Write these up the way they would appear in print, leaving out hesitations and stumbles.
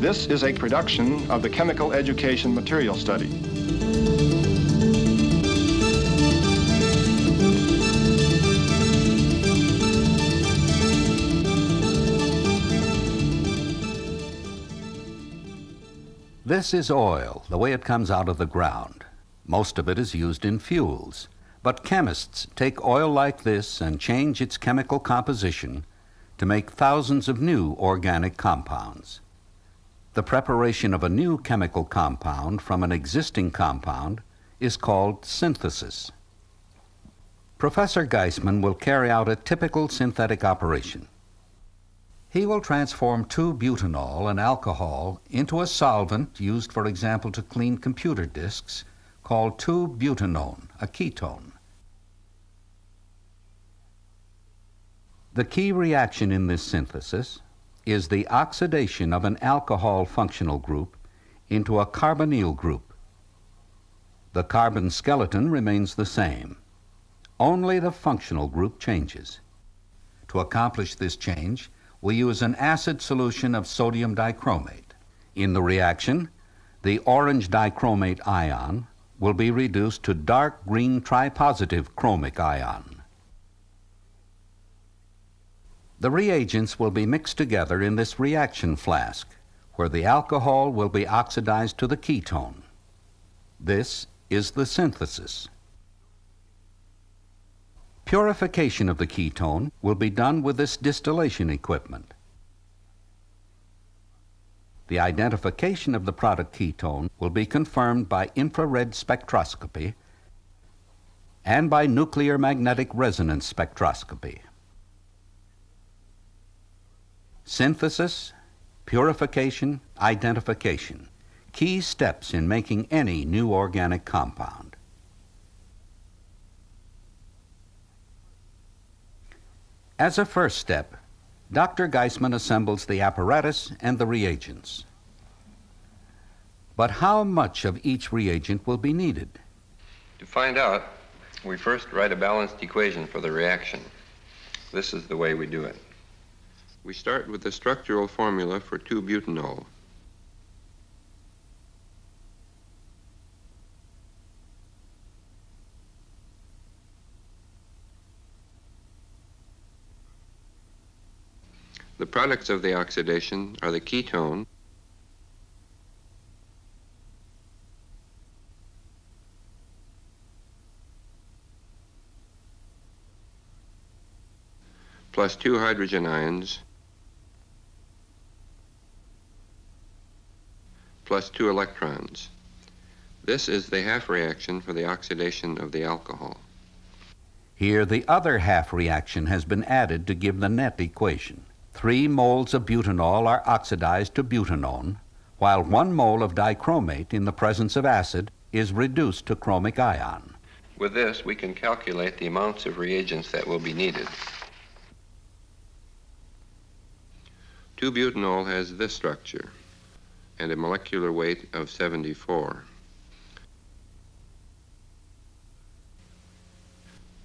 This is a production of the Chemical Education Material Study. This is oil, the way it comes out of the ground. Most of it is used in fuels, but chemists take oil like this and change its chemical composition to make thousands of new organic compounds. The preparation of a new chemical compound from an existing compound is called synthesis. Professor Geisman will carry out a typical synthetic operation. He will transform 2-butanol, an alcohol, into a solvent used, for example, to clean computer disks, called 2-butanone, a ketone. The key reaction in this synthesis is the oxidation of an alcohol functional group into a carbonyl group. The carbon skeleton remains the same. Only the functional group changes. To accomplish this change, we use an acid solution of sodium dichromate. In the reaction, the orange dichromate ion will be reduced to dark green tripositive chromic ion. The reagents will be mixed together in this reaction flask, where the alcohol will be oxidized to the ketone. This is the synthesis. Purification of the ketone will be done with this distillation equipment. The identification of the product ketone will be confirmed by infrared spectroscopy and by nuclear magnetic resonance spectroscopy. Synthesis, purification, identification, key steps in making any new organic compound. As a first step, Dr. Geisman assembles the apparatus and the reagents. But how much of each reagent will be needed? To find out, we first write a balanced equation for the reaction. This is the way we do it. We start with the structural formula for 2-butanol. The products of the oxidation are the ketone plus 2 hydrogen ions plus 2 electrons. This is the half reaction for the oxidation of the alcohol. Here the other half reaction has been added to give the net equation. 3 moles of butanol are oxidized to butanone, while 1 mole of dichromate in the presence of acid is reduced to chromic ion. With this, we can calculate the amounts of reagents that will be needed. 2-butanol has this structure and a molecular weight of 74.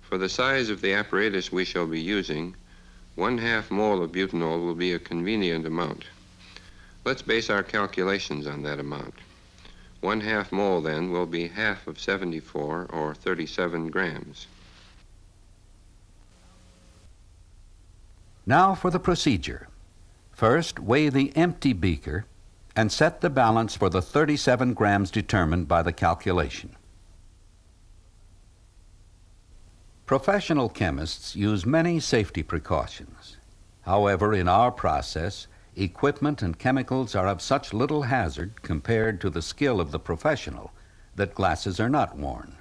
For the size of the apparatus we shall be using, 1/2 mole of butanol will be a convenient amount. Let's base our calculations on that amount. 1/2 mole, then, will be half of 74, or 37 grams. Now for the procedure. First, weigh the empty beaker and set the balance for the 37 grams determined by the calculation. Professional chemists use many safety precautions. However, in our process, equipment and chemicals are of such little hazard compared to the skill of the professional that glasses are not worn.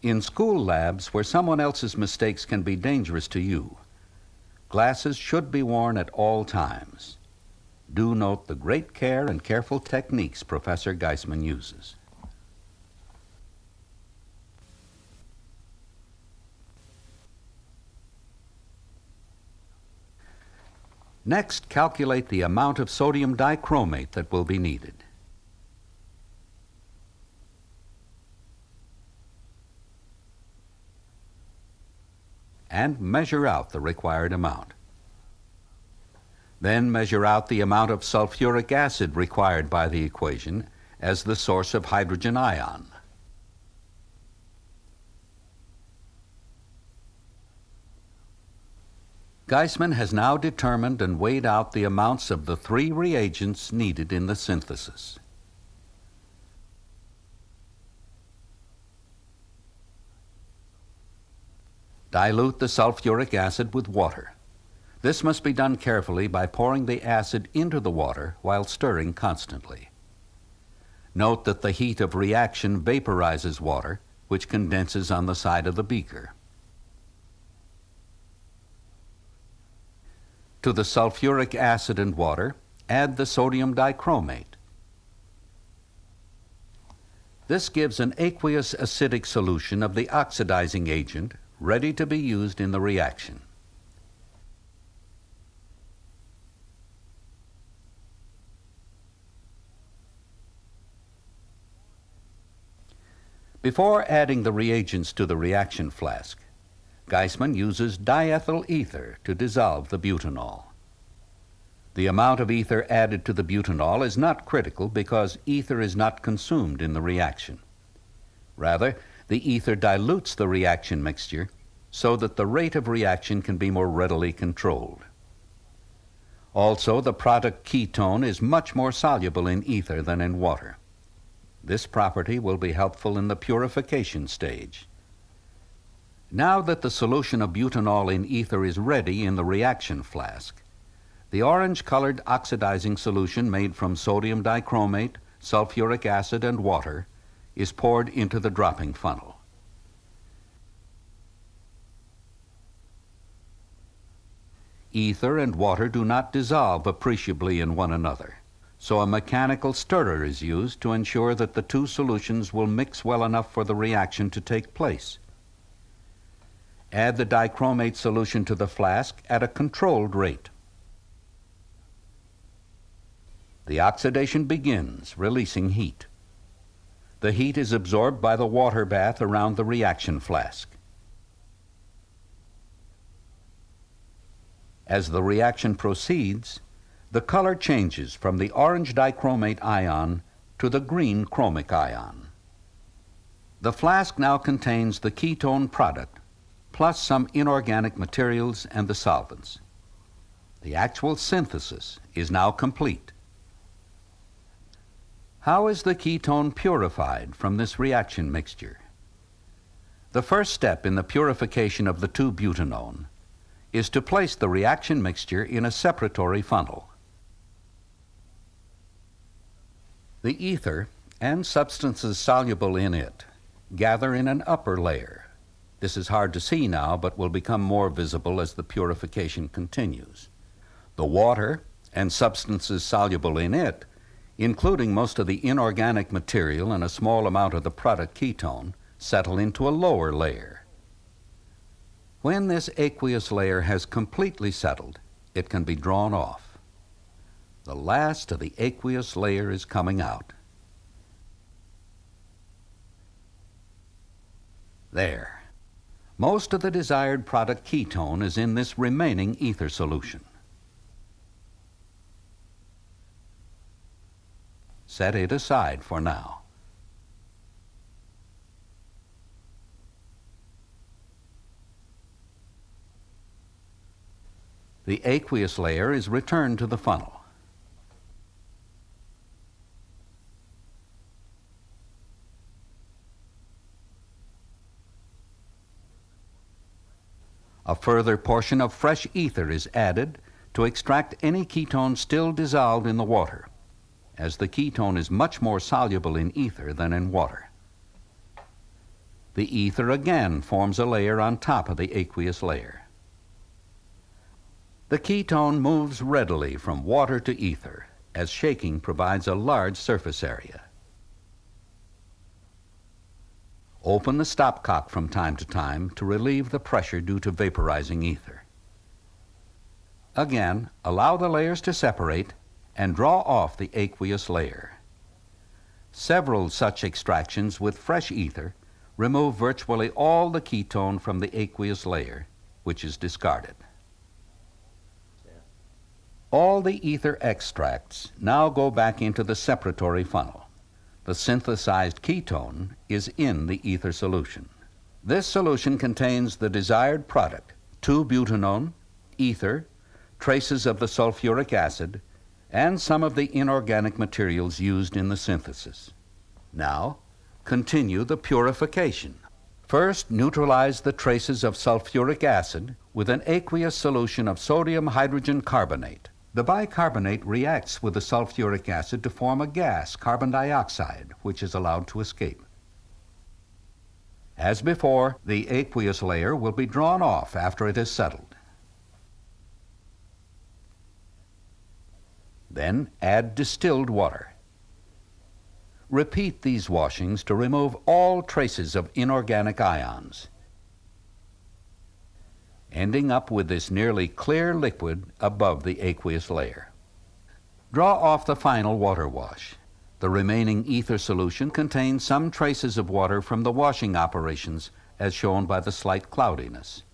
In school labs, where someone else's mistakes can be dangerous to you, glasses should be worn at all times. Do note the great care and careful techniques Professor Geisman uses. Next, calculate the amount of sodium dichromate that will be needed. And measure out the required amount. Then measure out the amount of sulfuric acid required by the equation as the source of hydrogen ion. Geisman has now determined and weighed out the amounts of the three reagents needed in the synthesis. Dilute the sulfuric acid with water. This must be done carefully by pouring the acid into the water while stirring constantly. Note that the heat of reaction vaporizes water, which condenses on the side of the beaker. To the sulfuric acid and water, add the sodium dichromate. This gives an aqueous acidic solution of the oxidizing agent ready to be used in the reaction. Before adding the reagents to the reaction flask, Geisman uses diethyl ether to dissolve the butanol. The amount of ether added to the butanol is not critical because ether is not consumed in the reaction. Rather, the ether dilutes the reaction mixture so that the rate of reaction can be more readily controlled. Also, the product ketone is much more soluble in ether than in water. This property will be helpful in the purification stage. Now that the solution of butanol in ether is ready in the reaction flask, the orange-colored oxidizing solution made from sodium dichromate, sulfuric acid, and water is poured into the dropping funnel. Ether and water do not dissolve appreciably in one another, so a mechanical stirrer is used to ensure that the two solutions will mix well enough for the reaction to take place. Add the dichromate solution to the flask at a controlled rate. The oxidation begins, releasing heat. The heat is absorbed by the water bath around the reaction flask. As the reaction proceeds, the color changes from the orange dichromate ion to the green chromic ion. The flask now contains the ketone product, plus some inorganic materials and the solvents. The actual synthesis is now complete. How is the ketone purified from this reaction mixture? The first step in the purification of the 2-butanone is to place the reaction mixture in a separatory funnel. The ether and substances soluble in it gather in an upper layer. This is hard to see now, but will become more visible as the purification continues. The water and substances soluble in it, including most of the inorganic material and a small amount of the product ketone, settle into a lower layer. When this aqueous layer has completely settled, it can be drawn off. The last of the aqueous layer is coming out. There. Most of the desired product ketone is in this remaining ether solution. Set it aside for now. The aqueous layer is returned to the funnel. A further portion of fresh ether is added to extract any ketone still dissolved in the water, as the ketone is much more soluble in ether than in water. The ether again forms a layer on top of the aqueous layer. The ketone moves readily from water to ether, as shaking provides a large surface area. Open the stopcock from time to time to relieve the pressure due to vaporizing ether. Again, allow the layers to separate and draw off the aqueous layer. Several such extractions with fresh ether remove virtually all the ketone from the aqueous layer, which is discarded. All the ether extracts now go back into the separatory funnel. The synthesized ketone is in the ether solution. This solution contains the desired product, 2-butanone, ether, traces of the sulfuric acid, and some of the inorganic materials used in the synthesis. Now, continue the purification. First, neutralize the traces of sulfuric acid with an aqueous solution of sodium hydrogen carbonate. The bicarbonate reacts with the sulfuric acid to form a gas, carbon dioxide, which is allowed to escape. As before, the aqueous layer will be drawn off after it is settled. Then add distilled water. Repeat these washings to remove all traces of inorganic ions, ending up with this nearly clear liquid above the aqueous layer. Draw off the final water wash. The remaining ether solution contains some traces of water from the washing operations, as shown by the slight cloudiness.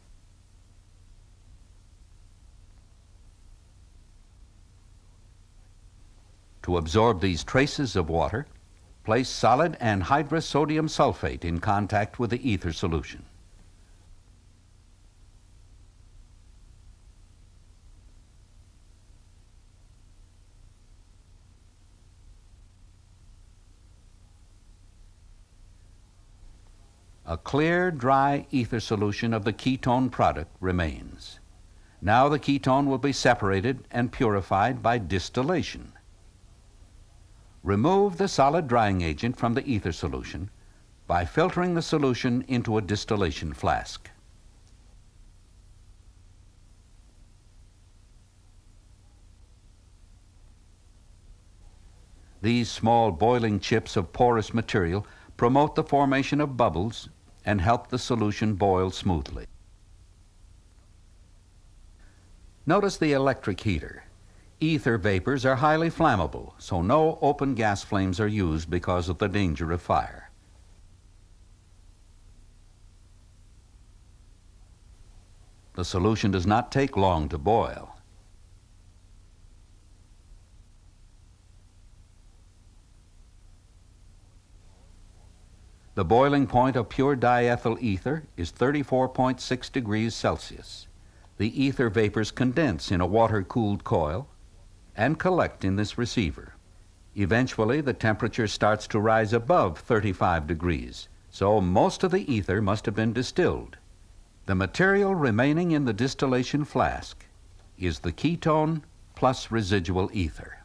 To absorb these traces of water, place solid anhydrous sodium sulfate in contact with the ether solution. A clear, dry ether solution of the ketone product remains. Now the ketone will be separated and purified by distillation. Remove the solid drying agent from the ether solution by filtering the solution into a distillation flask. These small boiling chips of porous material promote the formation of bubbles and help the solution boil smoothly. Notice the electric heater. Ether vapors are highly flammable, so no open gas flames are used because of the danger of fire. The solution does not take long to boil. The boiling point of pure diethyl ether is 34.6 degrees Celsius. The ether vapors condense in a water-cooled coil and collect in this receiver. Eventually, the temperature starts to rise above 35 degrees, so most of the ether must have been distilled. The material remaining in the distillation flask is the ketone plus residual ether.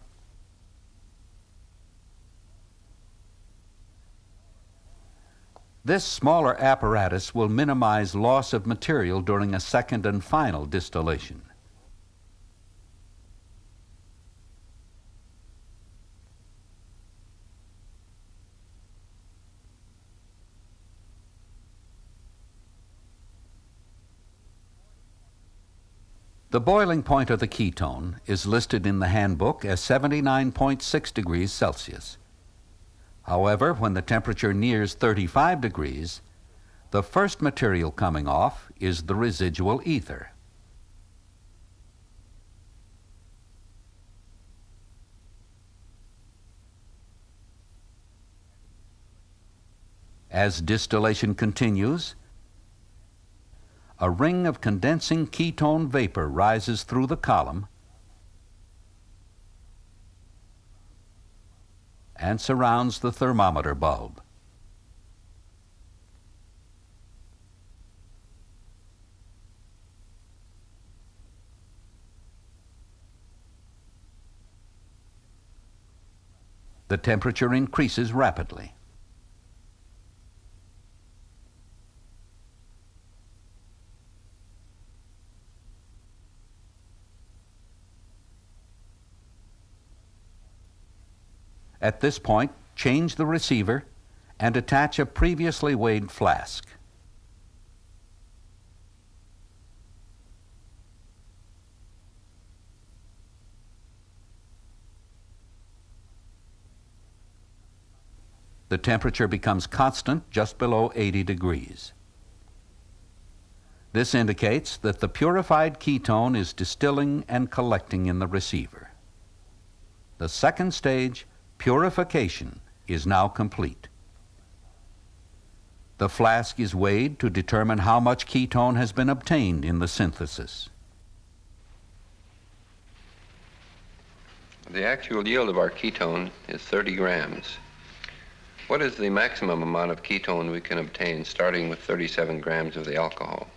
This smaller apparatus will minimize loss of material during a second and final distillation. The boiling point of the ketone is listed in the handbook as 79.6 degrees Celsius. However, when the temperature nears 35 degrees, the first material coming off is the residual ether. As distillation continues, a ring of condensing ketone vapor rises through the column and surrounds the thermometer bulb. The temperature increases rapidly. At this point, change the receiver and attach a previously weighed flask. The temperature becomes constant just below 80 degrees. This indicates that the purified ketone is distilling and collecting in the receiver. The second stage, purification, is now complete. The flask is weighed to determine how much ketone has been obtained in the synthesis. The actual yield of our ketone is 30 grams. What is the maximum amount of ketone we can obtain starting with 37 grams of the alcohol?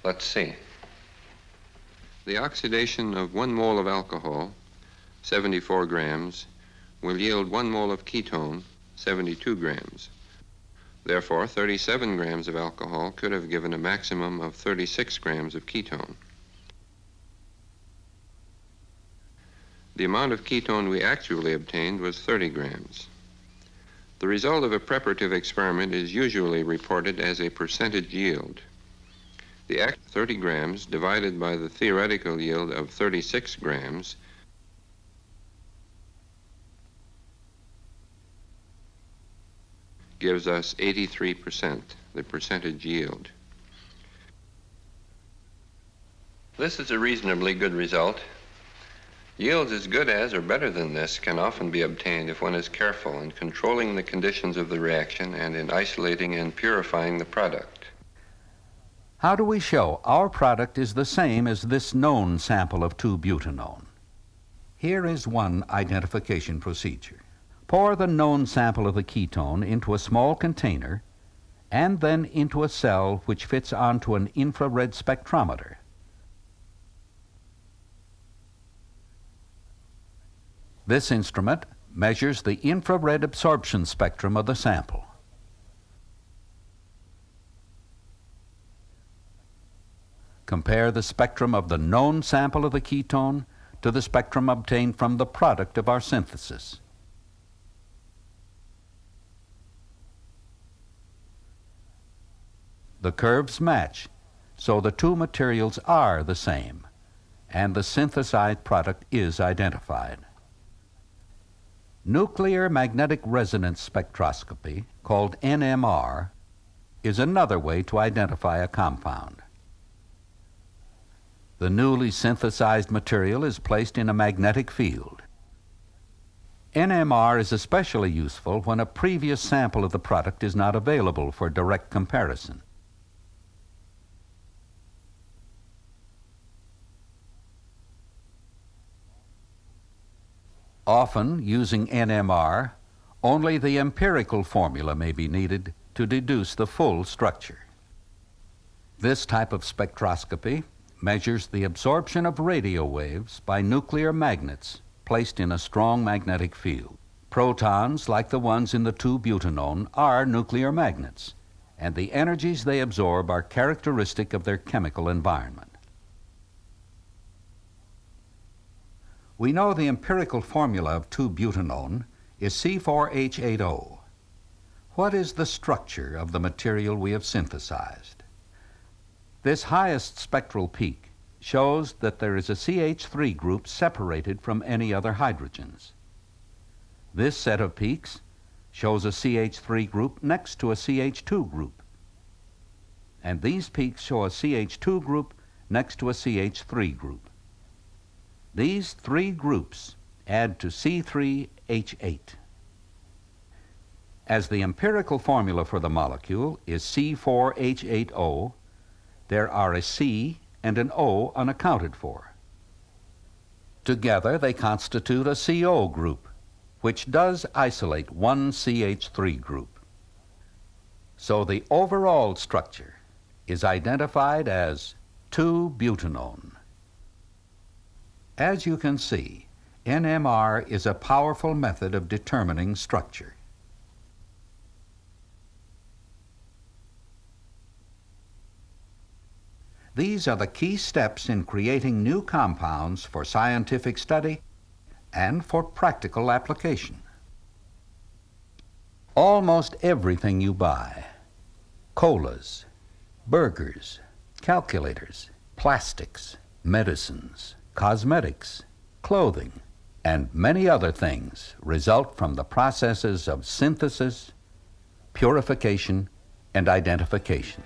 Let's see. The oxidation of 1 mole of alcohol, 74 grams, will yield 1 mole of ketone, 72 grams. Therefore, 37 grams of alcohol could have given a maximum of 36 grams of ketone. The amount of ketone we actually obtained was 30 grams. The result of a preparative experiment is usually reported as a percentage yield. The 30 grams divided by the theoretical yield of 36 grams gives us 83%, the percentage yield. This is a reasonably good result. Yields as good as or better than this can often be obtained if one is careful in controlling the conditions of the reaction and in isolating and purifying the product. How do we show our product is the same as this known sample of 2-butanone? Here is one identification procedure. Pour the known sample of the ketone into a small container and then into a cell which fits onto an infrared spectrometer. This instrument measures the infrared absorption spectrum of the sample. Compare the spectrum of the known sample of the ketone to the spectrum obtained from the product of our synthesis. The curves match, so the two materials are the same, and the synthesized product is identified. Nuclear magnetic resonance spectroscopy, called NMR, is another way to identify a compound. The newly synthesized material is placed in a magnetic field. NMR is especially useful when a previous sample of the product is not available for direct comparison. Often, using NMR, only the empirical formula may be needed to deduce the full structure. This type of spectroscopy measures the absorption of radio waves by nuclear magnets placed in a strong magnetic field. Protons, like the ones in the 2-butanone, are nuclear magnets, and the energies they absorb are characteristic of their chemical environment. We know the empirical formula of 2-butanone is C4H8O. What is the structure of the material we have synthesized? This highest spectral peak shows that there is a CH3 group separated from any other hydrogens. This set of peaks shows a CH3 group next to a CH2 group. And these peaks show a CH2 group next to a CH3 group. These three groups add to C3H8. As the empirical formula for the molecule is C4H8O, there are a C and an O unaccounted for. Together they constitute a CO group, which does isolate one CH3 group. So the overall structure is identified as 2-butanone. As you can see, NMR is a powerful method of determining structure. These are the key steps in creating new compounds for scientific study and for practical application. Almost everything you buy, colas, burgers, calculators, plastics, medicines, cosmetics, clothing, and many other things result from the processes of synthesis, purification, and identification.